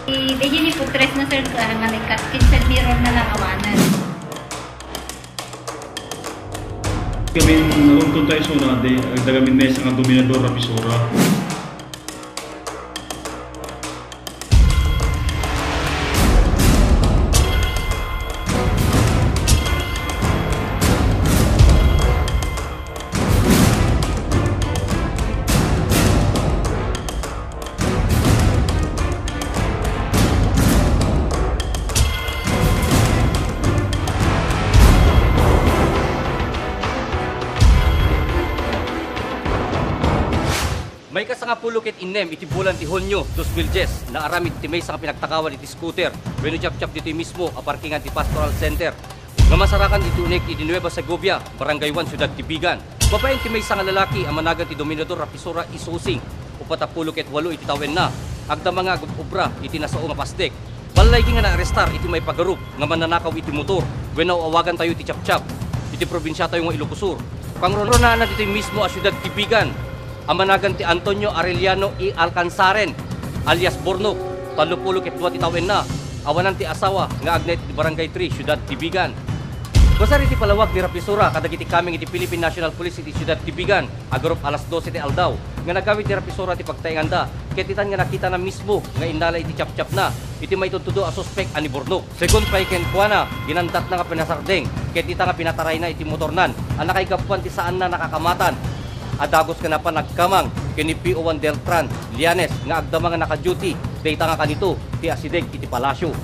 Di ni po tres na sir nga nagkat-kinsel mirror na lang awanan. Kami naruntun tayo sa una, dagamin mesa nga dominador rapisura. May kasanga pulukit inem iti bulan ti Hunyo 2010 na aramid ti may sanga pinagtakawan iti scooter wenno chap-chap dito mismo a parkingan ti Pastoral Center. Nga masarakan iti unek iti Nueva Segovia, Barangay 1, Ciudad Tibigan. Babaeng ti may sanga lalaki ang managan ti Dominador Rapisura Isusing upata pulukit 8 iti tawen na. Agda mga obra iti nasao nga pastek. Balay nga na-arestar iti may pagarup nga mananakaw iti motor wenno awagan tayo iti chap-chap iti probinsya tayo nga Ilocosur. Pangronronan dito mismo a Ciudad Tibigan. Amanagan ti Antonio Arellano I. Alcanzaren alias Bornok, 32 tawen na, awanan ti asawa nga agnet ti Barangay 3, Ciudad Tibigan. Basari ti palawag ni Rapisura kadagiti kaming iti Philippine National Police iti Ciudad Tibigan, agarup alas 12 ti aldaw, nga nagawid ni Rapisura ti pagtainganda, ketitan nga nakita na mismo nga indala iti chap-chap na, iti may tuntudo a suspek ani Bornok. Segun pay ken kuana, ginandat na nga pinasardeng, ketita nga pinataray na iti motornan, anakay gapuan ti saan na nakakamatan. Adagos ka na pa nagkamang kini P.O.1 Deltran Lianes nga agdama nga naka-duty dayta nga kanito ti asideg iti palasyo.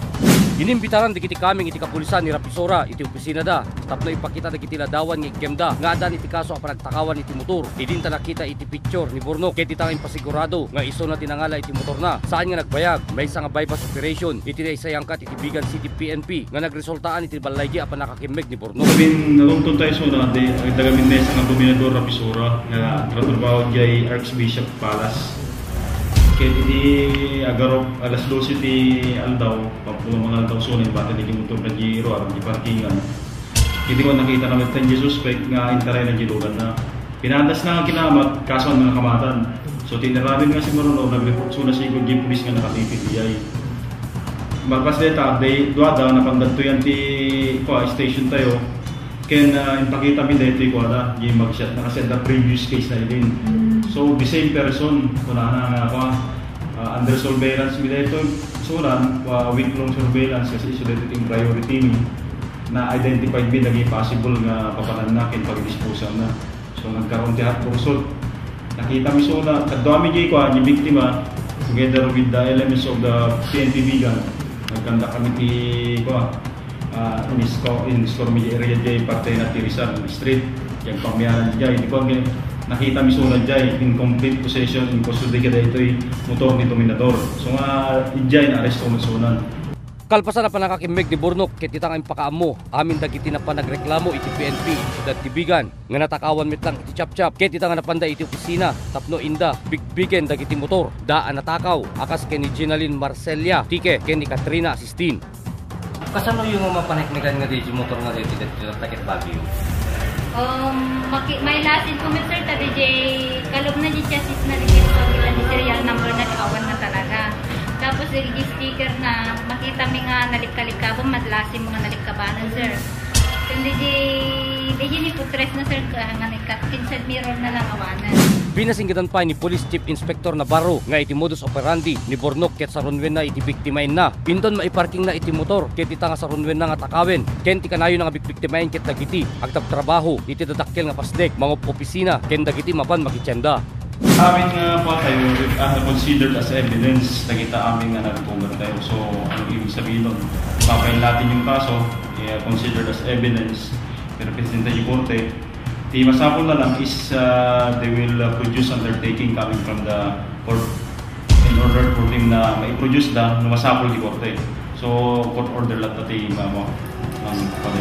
Inimbitaran digiti kaming iti kapulisan ni Rapisura iti opisina da tapno ipakita dagiti ladawan nga ikemda nga adan iti kaso a panagtakawan iti motor. Idinta nakita iti picture ni Bornok ket itang impasigurado nga iso na tinangala iti motor na saan nga nagbayag may isa nga bypass operation iti naisayangkat iti Bigan City PNP nga nagresultaan iti balaygi a panakakimeg ni Bornok. Kami naruntun tayo sa una, dagamin mesa nga Dominador Rapisura nga trabaho jay Archbishop Palace. Kaya di agarop alas 12 ti aldaw, pagpulang mga aldaw sunin, bata di motor na giro, aram di parkingan. Hindi ko nakita naman tayo di suspect nga interay na gilugan na. Pinadas na nga kinamat, kaso ang mga kamatan. So tiniramin nga si Maruno, nag-report suna si Good Police nga nakatipid iyay. Magpas deta, duwada, napandagto yan ti station tayo. Kaya impakita mi dito ko ada yung mag-shot na kasi the previous case na din. So the same person kuna na nga under surveillance mi dito suran week-long surveillance kasi isolated in priority mi na identified mi naging possible nga papananakin pag-disposal na. So nagkaroon ti hot pursuit. Nakita mi suna kadwa mi ko yung biktima together with the elements of the PNP Bigan. Nagkanda kami ti in Scormilla area jay parte na Tirisan Street yung pamyanan jay di ko nakita mi sunod jay in complete possession in custody kada ito'y motor ni Dominador so nga jay na aresto mo sunan. Kalpasan na pa nakakimeg ni Bornok ket itang impakaammo amin dagiti na pa nagreklamo iti PNP Ciudad Tibigan nga natakawan mitlang iti chap-chap ket itang napanda iti opisina tapno inda bigbigen dagiti motor daan natakaw akas ken ni Ginaline Marcelia Tike ken ni Katrina Sistine. Kasano yung mga paniknikan nga di motor nga dito dito takit Baguio? May lasin po sir tabi jay kalog na di chassis na di serial number na awan na talaga. Tapos di sticker na makita mi nga nalikkalikabang madlasin mga nalikkabanan sir. Kundi di ni po tres na sir nga nagkat-kinsel mirror na lang awanan. Pinasinggitan pa ni Police Chief Inspector Navarro nga iti modus operandi ni Bornok ket sa runwen na iti biktimain na. Pinton maiparking na iti motor ket ita nga sa runwen na nga takawen. Ken ti kanayo nga biktimain ket dagiti agtab trabaho iti dadakkel nga pasdek mga opisina ken dagiti mapan makitsenda. Amin nga po tayo considered as evidence nakita amin nga nagtumbang tayo. So ano ibig sabihin nun? Papayin natin yung kaso, considered as evidence pero presenta yung korte. The masapol na lang is they will produce undertaking coming from the court in order for them na ma-produce na masapol di korte. So court order lang natin ang pag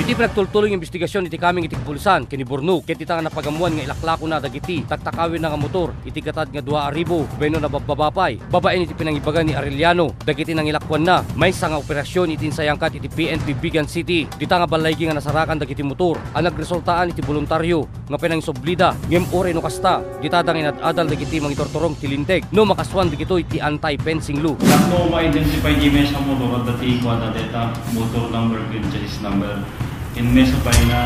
Iti pinagtultuloy ng investigasyon iti kaming iti pulisan kini Borno ket ita nga napagamuan nga ilaklako na dagiti taktakawin na nga motor iti gatad nga 2,000 beno na bababapay babaen iti pinangibagan ni Arellano dagiti nang ilakwan na may nga operasyon iti insayangkat iti PNP Bigan City dita nga balaygi nga nasarakan dagiti motor ang nagresultaan iti voluntaryo nga pinangsublida ngem ore no kasta dita dang inadadal dagiti mangitortorong tilinteg no makaswan dagito iti anti-fencing law. Nakno ma-identify di mesa motor at dati ko na data motor number and chassis number. In mesa pa na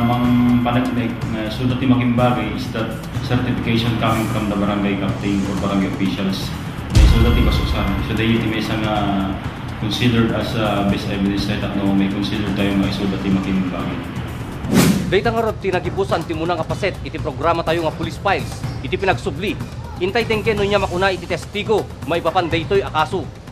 mang panagnig na so dati makimbagay is that certification coming from the barangay captain or barangay officials. So dati kasusan. So dati iti mesa nga considered as best evidence na no may consider tayo nga so dati makimbagay. Data nga rod tinagibusan ti munang apaset iti programa tayo nga police files iti pinagsubli. Intay tengke no niya makuna iti testigo may papan daytoy akaso.